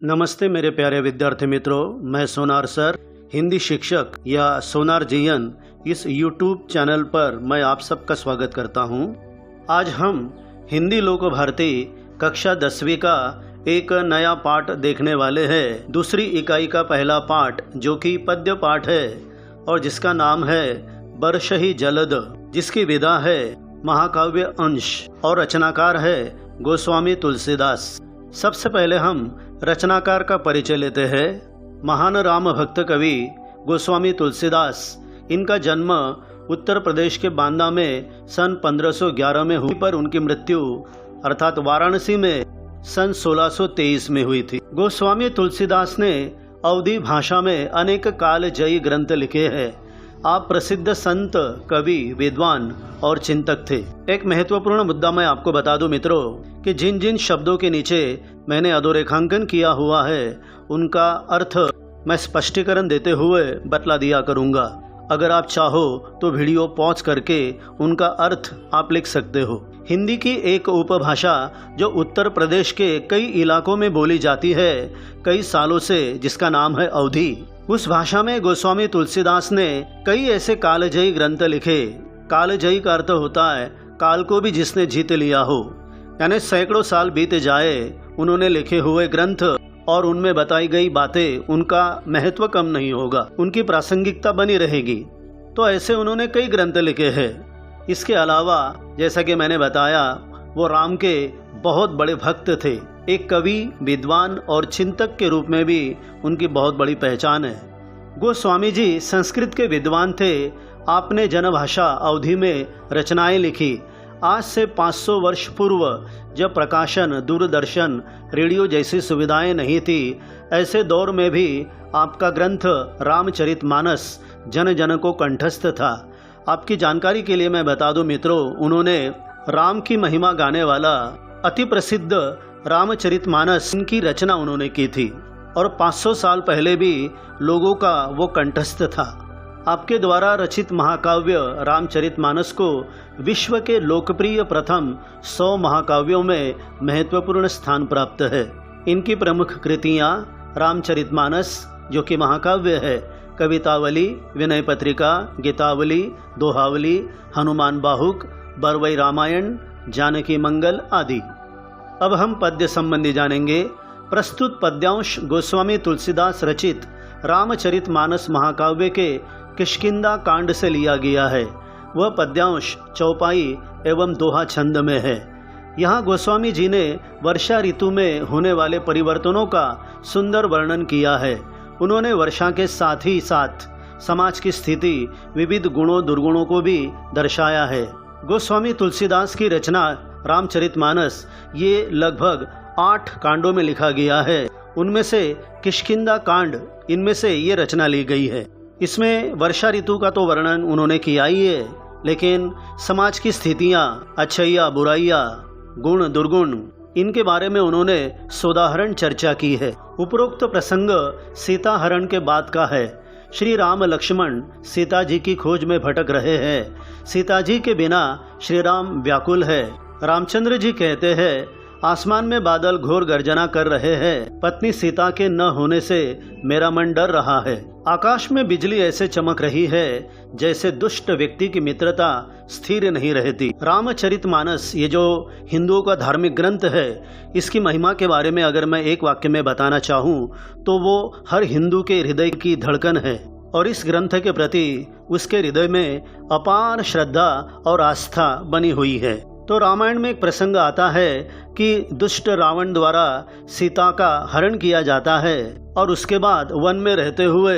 नमस्ते मेरे प्यारे विद्यार्थी मित्रों, मैं सोनार सर, हिंदी शिक्षक या सोनार जीएन इस YouTube चैनल पर मैं आप सबका स्वागत करता हूं। आज हम हिंदी लोक भारती कक्षा 10वीं का एक नया पाठ देखने वाले हैं। दूसरी इकाई का पहला पाठ जो कि पद्य पाठ है और जिसका नाम है बरसहि जलद, जिसकी विधा है महाकाव्य अंश और रचनाकार है गोस्वामी तुलसीदास। सबसे पहले हम रचनाकार का परिचय लेते हैं। महान राम भक्त कवि गोस्वामी तुलसीदास, इनका जन्म उत्तर प्रदेश के बांदा में सन 1511 में हुई, पर उनकी मृत्यु अर्थात वाराणसी में सन 1623 में हुई थी। गोस्वामी तुलसीदास ने अवधी भाषा में अनेक कालजयी ग्रंथ लिखे हैं। आप प्रसिद्ध संत, कवि, विद्वान और चिंतक थे। एक महत्वपूर्ण मुद्दा मैं आपको बता दूं मित्रों कि जिन जिन शब्दों के नीचे मैंने अधोरेखांकन किया हुआ है उनका अर्थ मैं स्पष्टीकरण देते हुए बतला दिया करूंगा। अगर आप चाहो तो वीडियो पॉज करके उनका अर्थ आप लिख सकते हो। हिंदी की एक उपभाषा जो उत्तर प्रदेश के कई इलाकों में बोली जाती है कई सालों से, जिसका नाम है अवधी। उस भाषा में गोस्वामी तुलसीदास ने कई ऐसे कालजयी ग्रंथ लिखे। कालजयी का अर्थ होता है काल को भी जिसने जीत लिया हो, यानी सैकड़ों साल बीत जाए उन्होंने लिखे हुए ग्रंथ और उनमें बताई गई बातें, उनका महत्व कम नहीं होगा, उनकी प्रासंगिकता बनी रहेगी। तो ऐसे उन्होंने कई ग्रंथ लिखे हैं। इसके अलावा जैसा कि मैंने बताया, वो राम के बहुत बड़े भक्त थे। एक कवि, विद्वान और चिंतक के रूप में भी उनकी बहुत बड़ी पहचान है। गोस्वामी जी संस्कृत के विद्वान थे। आपने जनभाषा अवधी में रचनाएं लिखी। आज से 500 वर्ष पूर्व जब प्रकाशन, दूरदर्शन, रेडियो जैसी सुविधाएं नहीं थी, ऐसे दौर में भी आपका ग्रंथ रामचरितमानस जन जन को कंठस्थ था। आपकी जानकारी के लिए मैं बता दूं मित्रों, उन्होंने राम की महिमा गाने वाला अति प्रसिद्ध रामचरितमानस की रचना उन्होंने की थी और 500 साल पहले भी लोगों का वो कंठस्थ था। आपके द्वारा रचित महाकाव्य रामचरितमानस को विश्व के लोकप्रिय प्रथम 100 महाकाव्यों में महत्वपूर्ण स्थान प्राप्त है। इनकी प्रमुख कृतियाँ रामचरितमानस जो कि महाकाव्य है, कवितावली, विनय पत्रिका, गीतावली, दोहावली, हनुमान बाहुक, बरवई रामायण, जानकी मंगल आदि। अब हम पद्य संबंधी जानेंगे। प्रस्तुत पद्यांश गोस्वामी तुलसीदास रचित रामचरितमानस महाकाव्य के किष्किंधा कांड से लिया गया है। वह पद्यांश चौपाई एवं दोहा छंद में है। यहाँ गोस्वामी जी ने वर्षा ऋतु में होने वाले परिवर्तनों का सुंदर वर्णन किया है। उन्होंने वर्षा के साथ ही साथ समाज की स्थिति, विविध गुणों दुर्गुणों को भी दर्शाया है। गोस्वामी तुलसीदास की रचना रामचरितमानस ये लगभग 8 कांडों में लिखा गया है। उनमें से किष्किंधा कांड, इनमें से ये रचना ली गई है। इसमें वर्षा ऋतु का तो वर्णन उन्होंने किया ही है, लेकिन समाज की स्थितियाँ, अच्छाइयाँ, बुराइयाँ, गुण दुर्गुण, इनके बारे में उन्होंने सोदाहरण चर्चा की है। उपरोक्त प्रसंग सीता हरण के बाद का है। श्री राम लक्ष्मण सीता जी की खोज में भटक रहे हैं। सीता जी के बिना श्री राम व्याकुल है। रामचंद्र जी कहते हैं, आसमान में बादल घोर गर्जना कर रहे हैं। पत्नी सीता के न होने से मेरा मन डर रहा है। आकाश में बिजली ऐसे चमक रही है जैसे दुष्ट व्यक्ति की मित्रता स्थिर नहीं रहती। रामचरितमानस ये जो हिंदुओं का धार्मिक ग्रंथ है, इसकी महिमा के बारे में अगर मैं एक वाक्य में बताना चाहूँ तो वो हर हिंदू के हृदय की धड़कन है और इस ग्रंथ के प्रति उसके हृदय में अपार श्रद्धा और आस्था बनी हुई है। तो रामायण में एक प्रसंग आता है कि दुष्ट रावण द्वारा सीता का हरण किया जाता है और उसके बाद वन में रहते हुए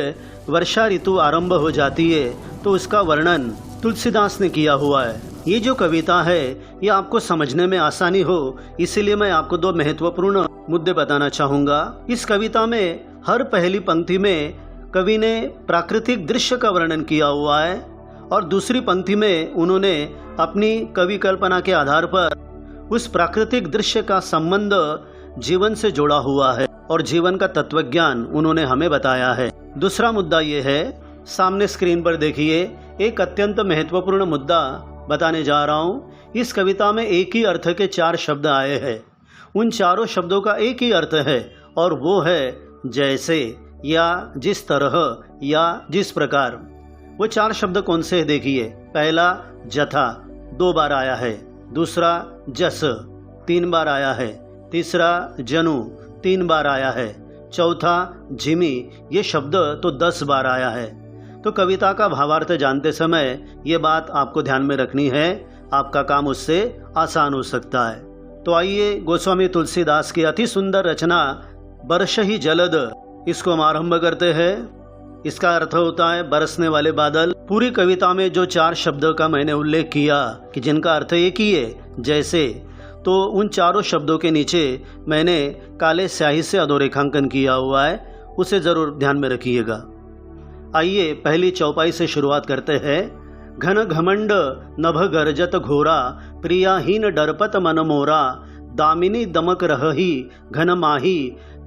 वर्षा ऋतु आरंभ हो जाती है। तो उसका वर्णन तुलसीदास ने किया हुआ है। ये जो कविता है ये आपको समझने में आसानी हो, इसीलिए मैं आपको 2 महत्वपूर्ण मुद्दे बताना चाहूँगा। इस कविता में हर पहली पंक्ति में कवि ने प्राकृतिक दृश्य का वर्णन किया हुआ है और दूसरी पंक्ति में उन्होंने अपनी कवि कल्पना के आधार पर उस प्राकृतिक दृश्य का संबंध जीवन से जोड़ा हुआ है और जीवन का तत्वज्ञान उन्होंने हमें बताया है। दूसरा मुद्दा ये है, सामने स्क्रीन पर देखिए, एक अत्यंत महत्वपूर्ण मुद्दा बताने जा रहा हूँ। इस कविता में एक ही अर्थ के 4 शब्द आए हैं। उन चारों शब्दों का एक ही अर्थ है और वो है जैसे या जिस तरह या जिस प्रकार। वो 4 शब्द कौन से हैं देखिए। पहला जथा 2 बार आया है, दूसरा जस 3 बार आया है, तीसरा जनु 3 बार आया है, चौथा झिमी ये शब्द तो 10 बार आया है। तो कविता का भावार्थ जानते समय ये बात आपको ध्यान में रखनी है, आपका काम उससे आसान हो सकता है। तो आइए गोस्वामी तुलसीदास की अति सुंदर रचना बरस ही जलद, इसको हम आरंभ करते हैं। इसका अर्थ होता है बरसने वाले बादल। पूरी कविता में जो 4 शब्द का मैंने उल्लेख किया कि जिनका अर्थ एक ही है जैसे, तो उन चारों शब्दों के नीचे मैंने काले स्याही से अधोरेखांकन किया हुआ है, उसे ज़रूर ध्यान में रखिएगा। आइए पहली चौपाई से शुरुआत करते हैं। घन घमंड नभ गर्जत घोरा, प्रियाहीन डरपत मन मोरा, दामिनी दमक रहही घन माही,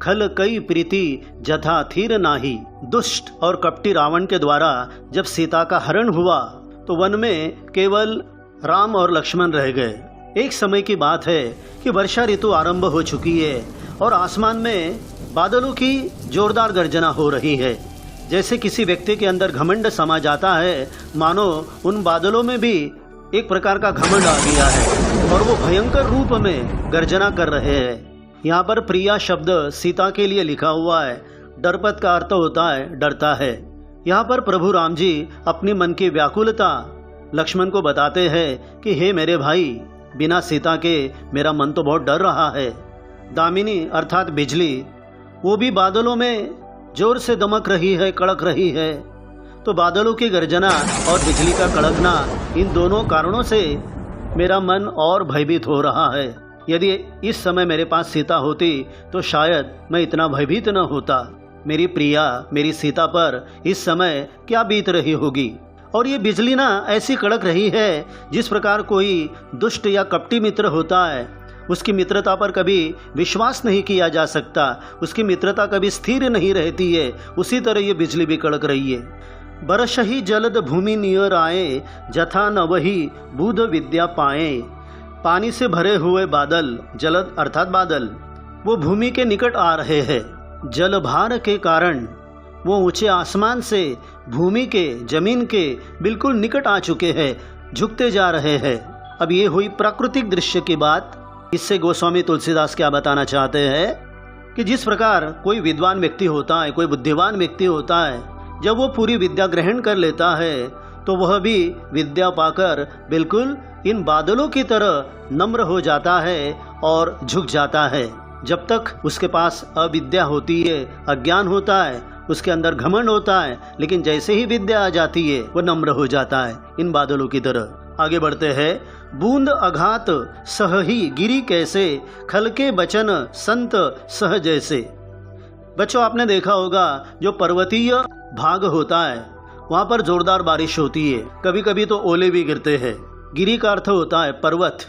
खल कई प्रीति जथा थीर नाही। दुष्ट और कपटी रावण के द्वारा जब सीता का हरण हुआ तो वन में केवल राम और लक्ष्मण रह गए। एक समय की बात है कि वर्षा ऋतु आरंभ हो चुकी है और आसमान में बादलों की जोरदार गर्जना हो रही है। जैसे किसी व्यक्ति के अंदर घमंड समा जाता है, मानो उन बादलों में भी एक प्रकार का घमंड आ गया है और वो भयंकर रूप में गर्जना कर रहे हैं। यहाँ पर प्रिया शब्द सीता के लिए लिखा हुआ है। डरपत का अर्थ होता है डरता है। यहाँ पर प्रभु राम जी अपनी मन की व्याकुलता लक्ष्मण को बताते हैं कि हे मेरे भाई, बिना सीता के मेरा मन तो बहुत डर रहा है। दामिनी अर्थात बिजली, वो भी बादलों में जोर से दमक रही है, कड़क रही है। तो बादलों की गर्जना और बिजली का कड़कना, इन दोनों कारणों से मेरा मन और भयभीत हो रहा है। यदि इस समय मेरे पास सीता होती तो शायद मैं इतना भयभीत न होता। मेरी प्रिया, मेरी सीता पर इस समय क्या बीत रही होगी। और ये बिजली ना ऐसी कड़क रही है जिस प्रकार कोई दुष्ट या कपटी मित्र होता है, उसकी मित्रता पर कभी विश्वास नहीं किया जा सकता, उसकी मित्रता कभी स्थिर नहीं रहती है, उसी तरह ये बिजली भी कड़क रही है। बरस ही जलद भूमि नियर आए, जथा न वही बुध विद्या पाए। पानी से भरे हुए बादल, जलद अर्थात बादल, वो भूमि के निकट आ रहे हैं। जलभार के कारण वो ऊंचे आसमान से भूमि के, जमीन के बिल्कुल निकट आ चुके हैं, झुकते जा रहे हैं। अब ये हुई प्राकृतिक दृश्य की बात। इससे गोस्वामी तुलसीदास क्या बताना चाहते हैं कि जिस प्रकार कोई विद्वान व्यक्ति होता है, कोई बुद्धिमान व्यक्ति होता है, जब वो पूरी विद्या ग्रहण कर लेता है तो वह भी विद्या पाकर बिल्कुल इन बादलों की तरह नम्र हो जाता है और झुक जाता है। जब तक उसके पास अविद्या होती है, अज्ञान होता है, उसके अंदर घमंड होता है, लेकिन जैसे ही विद्या आ जाती है वो नम्र हो जाता है इन बादलों की तरह। आगे बढ़ते हैं। बूंद अघात सहही गिरी कैसे, खलके बचन संत सह जैसे। बच्चों, आपने देखा होगा जो पर्वतीय भाग होता है वहाँ पर जोरदार बारिश होती है, कभी कभी तो ओले भी गिरते हैं। गिरी का अर्थ होता है पर्वत।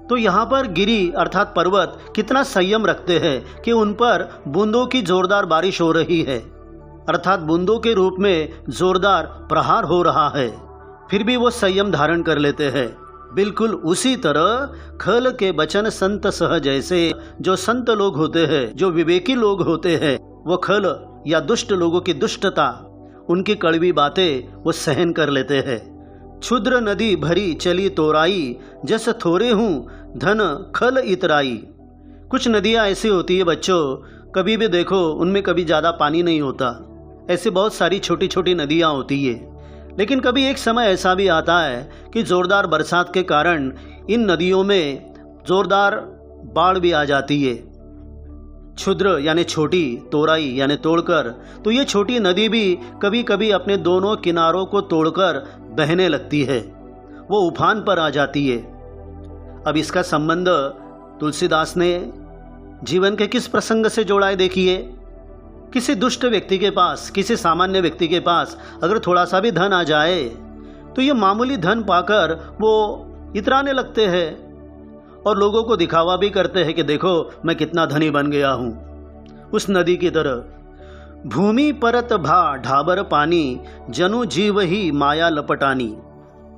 तो यहाँ पर गिरी अर्थात पर्वत कितना संयम रखते हैं कि उन पर बूंदों की जोरदार बारिश हो रही है, अर्थात बूंदों के रूप में जोरदार प्रहार हो रहा है, फिर भी वो संयम धारण कर लेते हैं। बिल्कुल उसी तरह खल के बचन संत सह जैसे, जो संत लोग होते हैं, जो विवेकी लोग होते हैं, वो खल या दुष्ट लोगों की दुष्टता, उनकी कड़वी बातें वो सहन कर लेते हैं। क्षुद्र नदी भरी चली तोराई, जस थोरे हूँ धन खल इतराई। कुछ नदियाँ ऐसी होती है बच्चों, कभी भी देखो उनमें कभी ज़्यादा पानी नहीं होता। ऐसी बहुत सारी छोटी छोटी नदियाँ होती है, लेकिन कभी एक समय ऐसा भी आता है कि ज़ोरदार बरसात के कारण इन नदियों में ज़ोरदार बाढ़ भी आ जाती है। क्षुद्र यानी छोटी, तोराई यानी तोड़कर, तो ये छोटी नदी भी कभी कभी अपने दोनों किनारों को तोड़कर बहने लगती है, वो उफान पर आ जाती है। अब इसका संबंध तुलसीदास ने जीवन के किस प्रसंग से जोड़ा है देखिए। किसी दुष्ट व्यक्ति के पास, किसी सामान्य व्यक्ति के पास अगर थोड़ा सा भी धन आ जाए तो ये मामूली धन पाकर वो इतराने लगते हैं और लोगों को दिखावा भी करते हैं कि देखो मैं कितना धनी बन गया हूँ। उस नदी की तरह भूमि परत भा ढाबर पानी, जनु जीव ही माया लपटानी।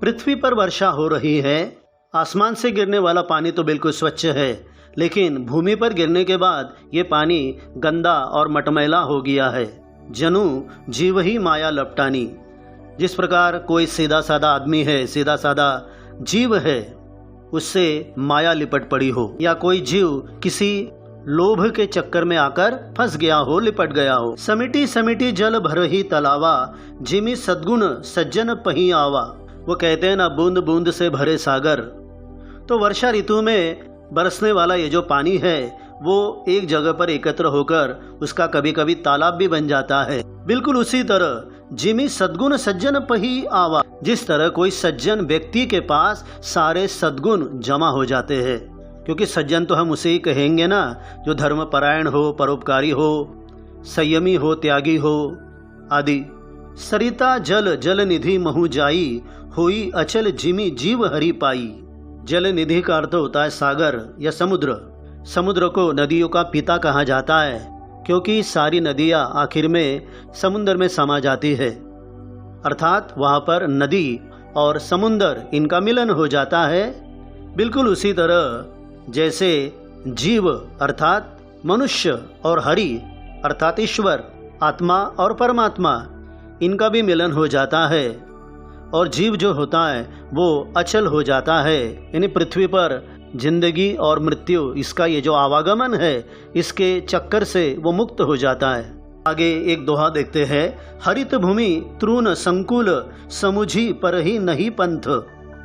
पृथ्वी पर वर्षा हो रही है, आसमान से गिरने वाला पानी तो बिल्कुल स्वच्छ है, लेकिन भूमि पर गिरने के बाद ये पानी गंदा और मटमैला हो गया है। जनु जीव ही माया लपटानी। जिस प्रकार कोई सीधा साधा आदमी है, सीधा साधा जीव है, उससे माया लिपट पड़ी हो, या कोई जीव किसी लोभ के चक्कर में आकर फंस गया हो, लिपट गया हो। समिटी समिटी जल भरही तलावा, जिमी सद्गुण सज्जन पही आवा। वो कहते हैं ना, बूंद बूंद से भरे सागर। तो वर्षा ऋतु में बरसने वाला ये जो पानी है वो एक जगह पर एकत्र होकर उसका कभी कभी तालाब भी बन जाता है। बिल्कुल उसी तरह जिमी सद्गुण सज्जन पही आवा, जिस तरह कोई सज्जन व्यक्ति के पास सारे सद्गुण जमा हो जाते हैं। क्योंकि सज्जन तो हम उसे ही कहेंगे ना, जो धर्मपरायण हो, परोपकारी हो, संयमी हो, त्यागी हो आदि। सरिता जल जल निधि महु जाई, होई अचल जिमी जीव हरि पाई। जल निधि का अर्थ होता है सागर या समुद्र। समुद्र को नदियों का पिता कहा जाता है, क्योंकि सारी नदियां आखिर में समुद्र में समा जाती है। अर्थात वहाँ पर नदी और समुद्र इनका मिलन हो जाता है। बिल्कुल उसी तरह जैसे जीव अर्थात मनुष्य और हरि अर्थात ईश्वर, आत्मा और परमात्मा, इनका भी मिलन हो जाता है। और जीव जो होता है वो अचल हो जाता है, यानी पृथ्वी पर जिंदगी और मृत्यु, इसका ये जो आवागमन है, इसके चक्कर से वो मुक्त हो जाता है। आगे एक दोहा देखते हैं। हरित भूमि तृण संकुल, समुझी परही नहीं पंथ।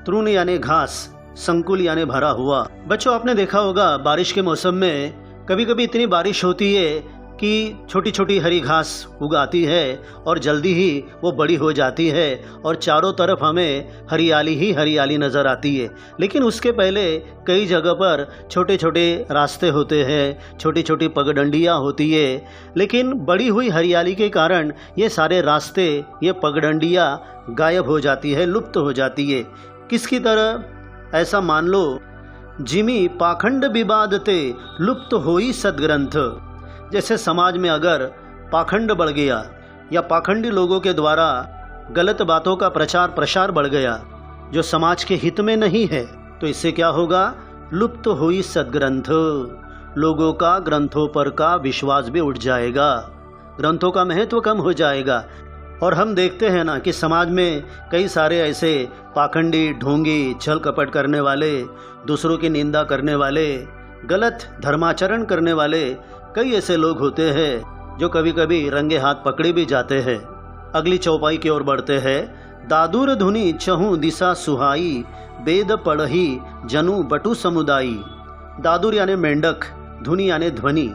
तृण यानी घास, संकुल यानी भरा हुआ। बच्चों, आपने देखा होगा बारिश के मौसम में कभी कभी इतनी बारिश होती है कि छोटी छोटी हरी घास उगाती है और जल्दी ही वो बड़ी हो जाती है और चारों तरफ हमें हरियाली ही हरियाली नज़र आती है। लेकिन उसके पहले कई जगह पर छोटे छोटे रास्ते होते हैं, छोटी छोटी पगडंडियाँ होती है। लेकिन बड़ी हुई हरियाली के कारण ये सारे रास्ते, ये पगडंडियाँ गायब हो जाती है, लुप्त हो जाती है। किसकी तरह? ऐसा मान लो, जिमी पाखंड विवादते लुप्त होई सदग्रंथ। जैसे समाज में अगर पाखंड बढ़ गया या पाखंडी लोगों के द्वारा गलत बातों का प्रचार प्रसार बढ़ गया जो समाज के हित में नहीं है, तो इससे क्या होगा? लुप्त हुई सदग्रंथ। लोगों का ग्रंथों पर का विश्वास भी उठ जाएगा, ग्रंथों का महत्व कम हो जाएगा। और हम देखते हैं ना कि समाज में कई सारे ऐसे पाखंडी, ढोंगी, छल कपट करने वाले, दूसरों की निंदा करने वाले, गलत धर्माचरण करने वाले कई ऐसे लोग होते हैं जो कभी कभी रंगे हाथ पकड़े भी जाते हैं। अगली चौपाई की ओर बढ़ते हैं। दादुर धुनी चहु दिशा सुहाई, वेद पढ़ही जनु बटु समुदायी। दादुर यानी मेंढक, धुनी यानी ध्वनि,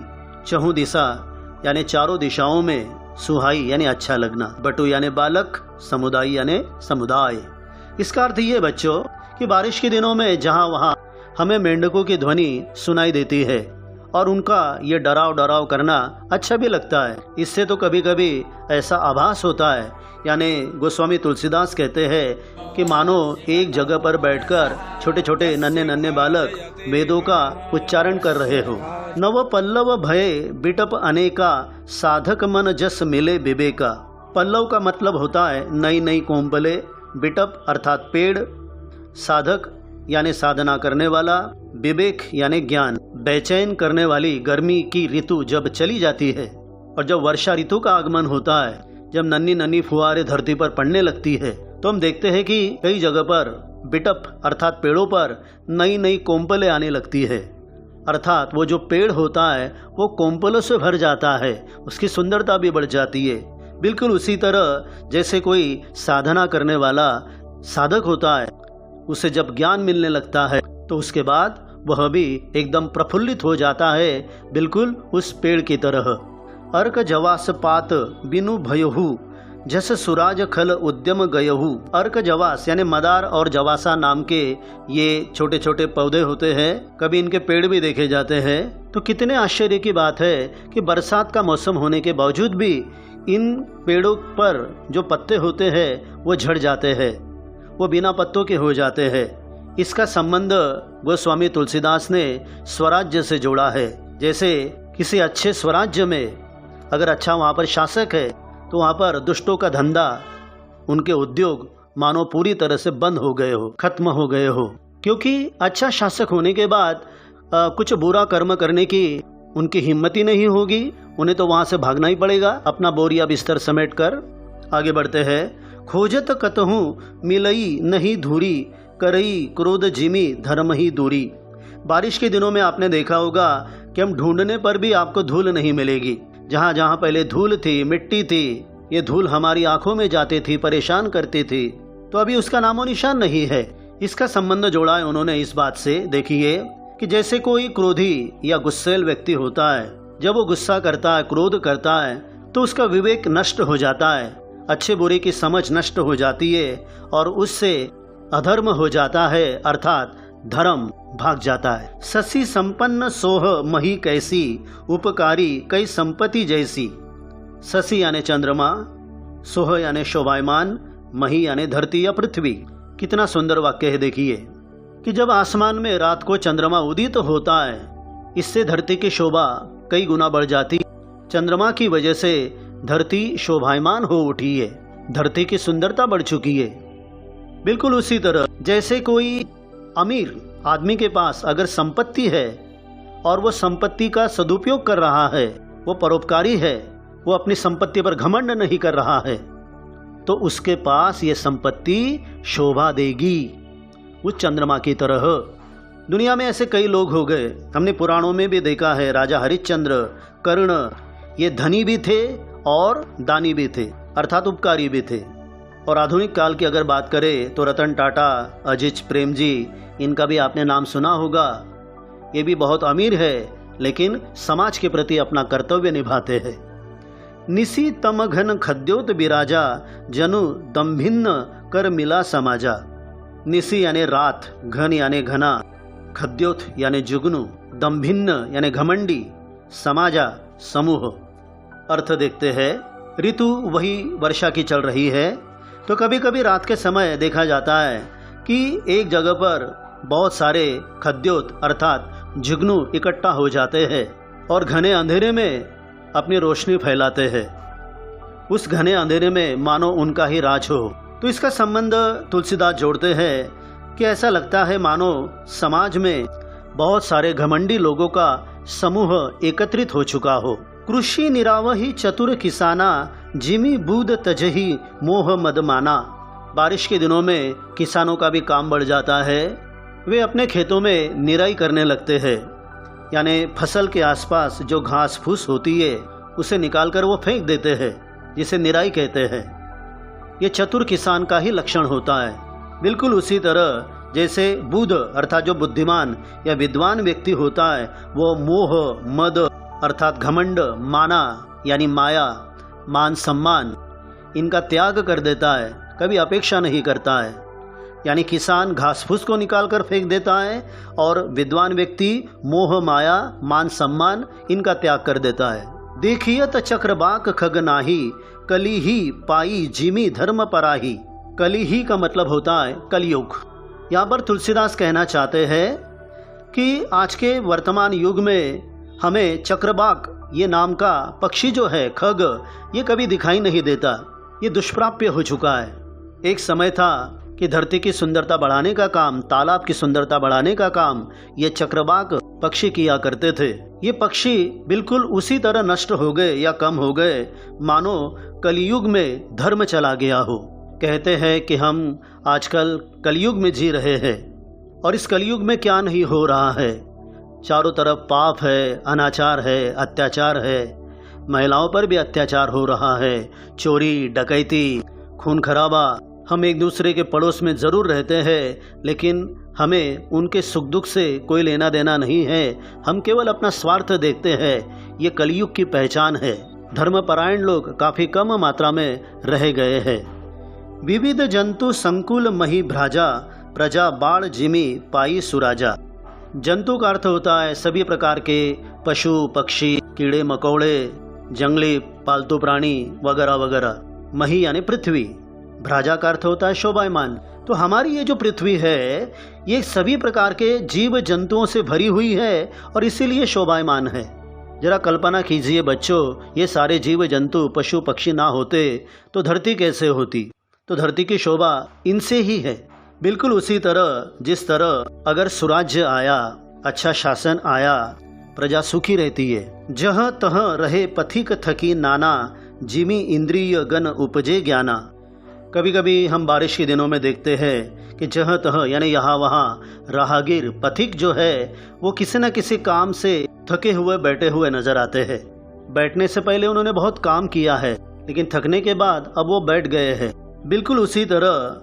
चहु दिशा यानी चारों दिशाओं में, सुहाई यानी अच्छा लगना, बटु यानी बालक, समुदाय यानी समुदाय। इसका अर्थ ये बच्चों कि बारिश के दिनों में जहाँ वहाँ हमें मेंढकों की ध्वनि सुनाई देती है और उनका ये डराव डराव करना अच्छा भी लगता है। इससे तो कभी कभी ऐसा आभास होता है, यानी गोस्वामी तुलसीदास कहते हैं कि मानो एक जगह पर बैठकर छोटे छोटे नन्हे नन्हे बालक वेदों का उच्चारण कर रहे हो। नव पल्लव भय बिटप अनेका, साधक मन जस मिले विवेका। पल्लव का मतलब होता है नई नई कोंपले, बिटप अर्थात पेड़, साधक यानी साधना करने वाला, विवेक यानी ज्ञान। बेचैन करने वाली गर्मी की ऋतु जब चली जाती है और जब वर्षा ऋतु का आगमन होता है, जब नन्ही नन्ही फुहारें धरती पर पड़ने लगती है, तो हम देखते हैं कि कई जगह पर बिटप अर्थात पेड़ों पर नई नई कोंपलें आने लगती है। अर्थात वो जो पेड़ होता है वो कोंपलों से भर जाता है, उसकी सुंदरता भी बढ़ जाती है। बिल्कुल उसी तरह जैसे कोई साधना करने वाला साधक होता है, उसे जब ज्ञान मिलने लगता है तो उसके बाद वह भी एकदम प्रफुल्लित हो जाता है, बिल्कुल उस पेड़ की तरह। अर्क जवास पात बिनु भयहु, जस सुराज खल उद्यम गयहु। अर्क जवास यानी मदार और जवासा नाम के ये छोटे छोटे पौधे होते हैं, कभी इनके पेड़ भी देखे जाते हैं। तो कितने आश्चर्य की बात है कि बरसात का मौसम होने के बावजूद भी इन पेड़ों पर जो पत्ते होते हैं वो झड़ जाते हैं, वो बिना पत्तों के हो जाते हैं। इसका संबंध गोस्वामी तुलसीदास ने स्वराज्य से जोड़ा है। जैसे किसी अच्छे स्वराज्य में अगर अच्छा वहाँ पर शासक है तो वहाँ पर दुष्टों का धंधा, उनके उद्योग मानो पूरी तरह से बंद हो गए हो, खत्म हो गए हो। क्योंकि अच्छा शासक होने के बाद कुछ बुरा कर्म करने की उनकी हिम्मत ही नहीं होगी, उन्हें तो वहाँ से भागना ही पड़ेगा अपना बोरिया बिस्तर समेट कर। आगे बढ़ते हैं। खोजत कतहूँ मिलई नहीं धूरी, करई क्रोध जिमी धर्म ही दूरी। बारिश के दिनों में आपने देखा होगा कि हम ढूंढने पर भी आपको धूल नहीं मिलेगी। जहाँ जहाँ पहले धूल थी, मिट्टी थी, ये धूल हमारी आंखों में जाती थी, परेशान करती थी, तो अभी उसका नामो निशान नहीं है। इसका संबंध जोड़ा है उन्होंने इस बात से। देखिए कि जैसे कोई क्रोधी या गुस्सैल व्यक्ति होता है, जब वो गुस्सा करता है, क्रोध करता है, तो उसका विवेक नष्ट हो जाता है, अच्छे बुरे की समझ नष्ट हो जाती है और उससे अधर्म हो जाता है, अर्थात धर्म भाग जाता है। ससी संपन्न सोह मही कैसी, उपकारी कई संपत्ति जैसी। ससी यानी चंद्रमा, सोह यानी शोभायमान, मही यानी धरती या पृथ्वी। कितना सुंदर वाक्य है। देखिए कि जब आसमान में रात को चंद्रमा उदित होता है, इससे धरती की शोभा कई गुना बढ़ जाती। चंद्रमा की वजह से धरती शोभायमान हो उठी है, धरती की सुंदरता बढ़ चुकी है। बिल्कुल उसी तरह जैसे कोई अमीर आदमी के पास अगर संपत्ति है और वो संपत्ति का सदुपयोग कर रहा है, वो परोपकारी है, वो अपनी संपत्ति पर घमंड नहीं कर रहा है, तो उसके पास ये संपत्ति शोभा देगी, वो चंद्रमा की तरह। दुनिया में ऐसे कई लोग हो गए, हमने पुराणों में भी देखा है। राजा हरिश्चंद्र, कर्ण, ये धनी भी थे और दानी भी थे, अर्थात उपकारी भी थे। और आधुनिक काल की अगर बात करें तो रतन टाटा, अजित प्रेम जी, इनका भी आपने नाम सुना होगा। ये भी बहुत अमीर है, लेकिन समाज के प्रति अपना कर्तव्य निभाते हैं। निसी तम घन खद्योत बिराजा, जनु दम्भिन्न कर मिला समाजा। निसी यानी रात, घन यानी घना, खद्योत यानी जुगनू, दम्भिन्न यानी घमंडी, समाजा समूह। अर्थ देखते हैं। ऋतु वही वर्षा की चल रही है, तो कभी कभी रात के समय देखा जाता है कि एक जगह पर बहुत सारे खद्योत अर्थात जुगनू इकट्ठा हो जाते हैं और घने अंधेरे में अपनी रोशनी फैलाते हैं। उस घने अंधेरे में मानो उनका ही राज हो। तो इसका संबंध तुलसीदास जोड़ते हैं कि ऐसा लगता है मानो समाज में बहुत सारे घमंडी लोगों का समूह एकत्रित हो चुका हो। कृषि निरावही चतुर किसाना, जिमी बूद तजही मोह मद माना। बारिश के दिनों में किसानों का भी काम बढ़ जाता है। वे अपने खेतों में निराई करने लगते हैं, यानी फसल के आसपास जो घास फूस होती है उसे निकालकर वो फेंक देते हैं, जिसे निराई कहते हैं। ये चतुर किसान का ही लक्षण होता है। बिल्कुल उसी तरह जैसे बुध अर्थात जो बुद्धिमान या विद्वान व्यक्ति होता है, वो मोह मद अर्थात घमंड, माना यानी माया, मान सम्मान, इनका त्याग कर देता है, कभी अपेक्षा नहीं करता है। यानी किसान घास फूस को निकाल कर फेंक देता है और विद्वान व्यक्ति मोह माया मान सम्मान इनका त्याग कर देता है। देखियत चक्रबाक खग नाही, कली ही पाई जिमी धर्म पराही। कली ही का मतलब होता है कलयुग। यहाँ पर तुलसीदास कहना चाहते हैं कि आज के वर्तमान युग में हमें चक्रबाक ये नाम का पक्षी जो है, खग, ये कभी दिखाई नहीं देता, ये दुष्प्राप्य हो चुका है। एक समय था कि धरती की सुंदरता बढ़ाने का काम, तालाब की सुंदरता बढ़ाने का काम ये चक्रबाक पक्षी किया करते थे। ये पक्षी बिल्कुल उसी तरह नष्ट हो गए या कम हो गए मानो कलयुग में धर्म चला गया हो। कहते हैं कि हम आजकल कलयुग में जी रहे हैं और इस कलयुग में क्या नहीं हो रहा है। चारों तरफ पाप है, अनाचार है, अत्याचार है, महिलाओं पर भी अत्याचार हो रहा है, चोरी डकैती, खून खराबा। हम एक दूसरे के पड़ोस में ज़रूर रहते हैं, लेकिन हमें उनके सुख दुख से कोई लेना देना नहीं है। हम केवल अपना स्वार्थ देखते हैं। ये कलयुग की पहचान है। धर्मपरायण लोग काफ़ी कम मात्रा में रह गए हैं। विविध जंतु संकुल मही भ्राजा, प्रजा बाढ़ जिमी पाई सुराजा। जंतु का अर्थ होता है सभी प्रकार के पशु पक्षी, कीड़े मकोड़े, जंगली पालतू प्राणी वगैरह वगैरह। मही यानी पृथ्वी, भ्राजा का अर्थ होता है शोभायमान। तो हमारी ये जो पृथ्वी है ये सभी प्रकार के जीव जंतुओं से भरी हुई है और इसीलिए शोभायमान है। जरा कल्पना कीजिए बच्चों, ये सारे जीव जंतु पशु पक्षी ना होते तो धरती कैसे होती। तो धरती की शोभा इनसे ही है। बिल्कुल उसी तरह जिस तरह अगर सुराज्य आया, अच्छा शासन आया, प्रजा सुखी रहती है। जहाँ तहाँ रहे पथिक थकी नाना, जिमी इंद्रिय गण उपजे ज्ञाना। कभी कभी हम बारिश के दिनों में देखते हैं कि जहाँ तहाँ यानी यहाँ वहाँ राहगीर पथिक जो है वो किसी न किसी काम से थके हुए बैठे हुए नजर आते हैं। बैठने से पहले उन्होंने बहुत काम किया है, लेकिन थकने के बाद अब वो बैठ गए हैं। बिल्कुल उसी तरह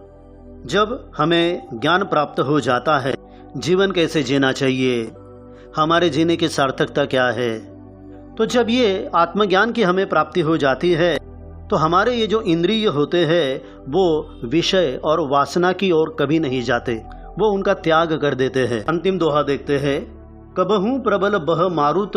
जब हमें ज्ञान प्राप्त हो जाता है, जीवन कैसे जीना चाहिए, हमारे जीने की सार्थकता क्या है, तो जब ये आत्मज्ञान की हमें प्राप्ति हो जाती है तो हमारे ये जो इंद्रिय होते हैं वो विषय और वासना की ओर कभी नहीं जाते, वो उनका त्याग कर देते हैं। अंतिम दोहा देखते हैं, कबहू प्रबल बह मारुत,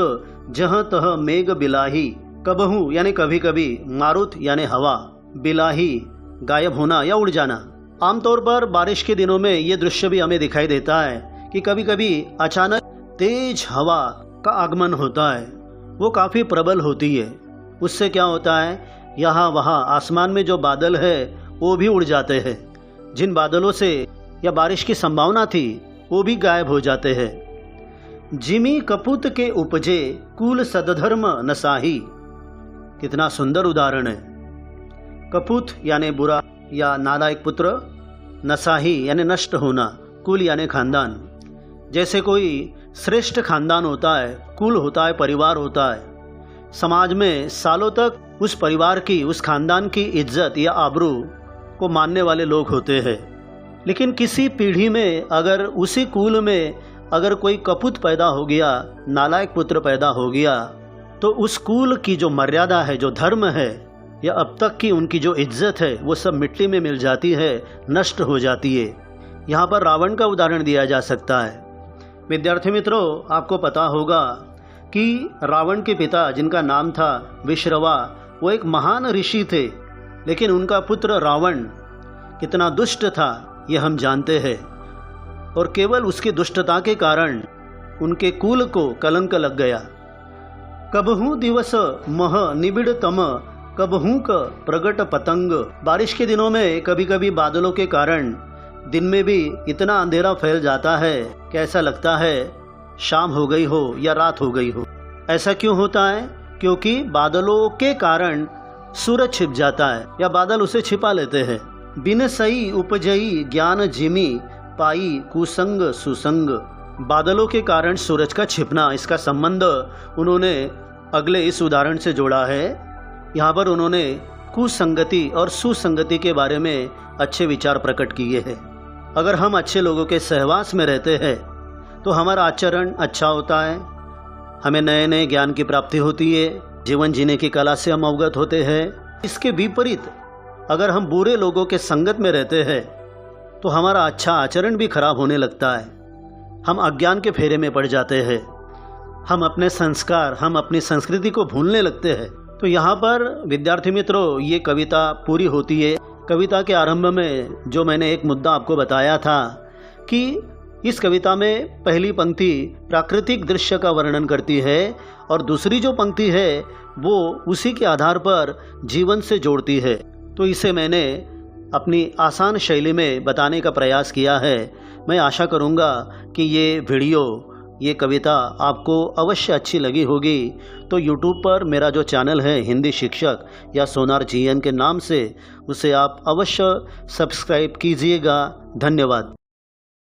जहाँ तह मेघ बिलाही। कबहू यानी कभी कभी, मारुत यानी हवा, बिलाही गायब होना या उड़ जाना। आमतौर पर बारिश के दिनों में ये दृश्य भी हमें दिखाई देता है कि कभी कभी अचानक तेज हवा का आगमन होता है, वो काफ़ी प्रबल होती है। उससे क्या होता है, यहाँ वहाँ आसमान में जो बादल है वो भी उड़ जाते हैं। जिन बादलों से या बारिश की संभावना थी वो भी गायब हो जाते हैं। जिमी कपूत के उपजे, कुल सदधर्म नसाही। कितना सुंदर उदाहरण है। कपूत यानी बुरा या नालायक पुत्र, नसाही यानी नष्ट होना, कुल यानी खानदान। जैसे कोई श्रेष्ठ खानदान होता है, कुल होता है, परिवार होता है, समाज में सालों तक उस परिवार की, उस खानदान की इज्जत या आबरू को मानने वाले लोग होते हैं। लेकिन किसी पीढ़ी में अगर उसी कुल में अगर कोई कपूत पैदा हो गया, नालायक पुत्र पैदा हो गया, तो उस कुल की जो मर्यादा है, जो धर्म है, या अब तक की उनकी जो इज्जत है, वो सब मिट्टी में मिल जाती है, नष्ट हो जाती है। यहाँ पर रावण का उदाहरण दिया जा सकता है। विद्यार्थी मित्रों, आपको पता होगा कि रावण के पिता जिनका नाम था विश्रवा, वो एक महान ऋषि थे, लेकिन उनका पुत्र रावण कितना दुष्ट था यह हम जानते हैं, और केवल उसकी दुष्टता के कारण उनके कुल को कलंक लग गया। कबहू दिवस मह निबिड़ तम, कबहू क प्रगट पतंग। बारिश के दिनों में कभी कभी बादलों के कारण दिन में भी इतना अंधेरा फैल जाता है कि ऐसा लगता है शाम हो गई हो या रात हो गई हो। ऐसा क्यों होता है? क्योंकि बादलों के कारण सूरज छिप जाता है या बादल उसे छिपा लेते हैं। बिन सही उपजई ज्ञान जिमी, पाई कुसंग सुसंग। बादलों के कारण सूरज का छिपना, इसका संबंध उन्होंने अगले इस उदाहरण से जोड़ा है। यहाँ पर उन्होंने कुसंगति और सुसंगति के बारे में अच्छे विचार प्रकट किए हैं। अगर हम अच्छे लोगों के सहवास में रहते हैं तो हमारा आचरण अच्छा होता है, हमें नए नए ज्ञान की प्राप्ति होती है, जीवन जीने की कला से हम अवगत होते हैं। इसके विपरीत अगर हम बुरे लोगों के संगत में रहते हैं तो हमारा अच्छा आचरण भी खराब होने लगता है, हम अज्ञान के फेरे में पड़ जाते हैं, हम अपने संस्कार, हम अपनी संस्कृति को भूलने लगते हैं। तो यहाँ पर विद्यार्थी मित्रों, ये कविता पूरी होती है। कविता के आरंभ में जो मैंने एक मुद्दा आपको बताया था कि इस कविता में पहली पंक्ति प्राकृतिक दृश्य का वर्णन करती है और दूसरी जो पंक्ति है वो उसी के आधार पर जीवन से जोड़ती है। तो इसे मैंने अपनी आसान शैली में बताने का प्रयास किया है। मैं आशा करूँगा कि ये वीडियो, ये कविता आपको अवश्य अच्छी लगी होगी। तो YouTube पर मेरा जो चैनल है हिंदी शिक्षक या सोनार जीएन के नाम से, उसे आप अवश्य सब्सक्राइब कीजिएगा। धन्यवाद।